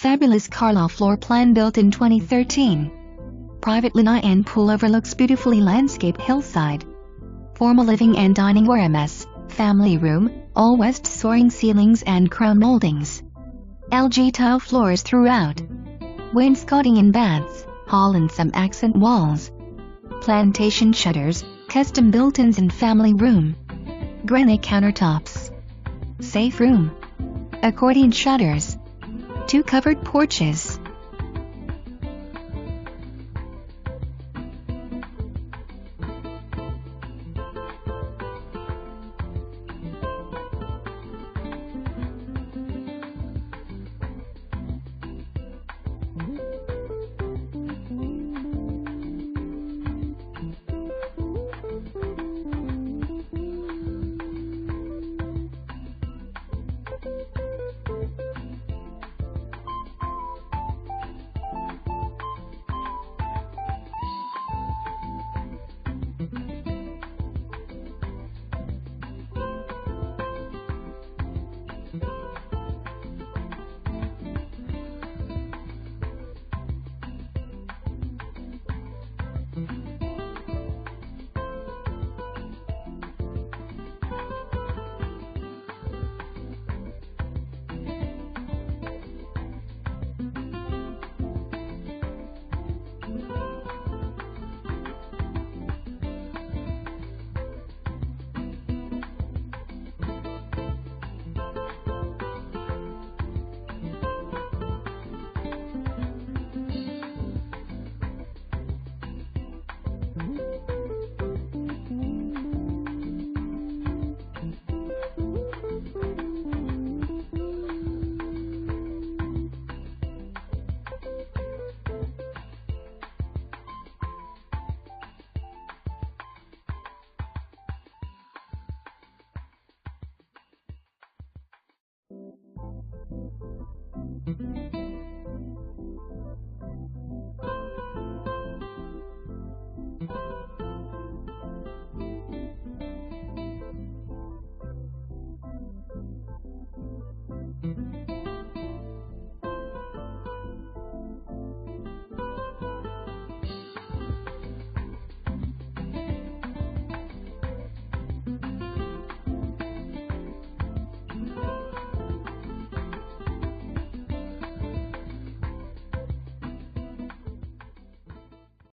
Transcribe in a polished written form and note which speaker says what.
Speaker 1: Fabulous Carlyle floor plan built in 2013. Private lanai and pool overlooks beautifully landscaped hillside. Formal living and dining RMS, family room, all west soaring ceilings and crown moldings. LG tile floors throughout. Wainscoting in baths, hall and some accent walls. Plantation shutters, custom built-ins and family room. Granite countertops. Safe room. Accordion shutters. 2 covered porches.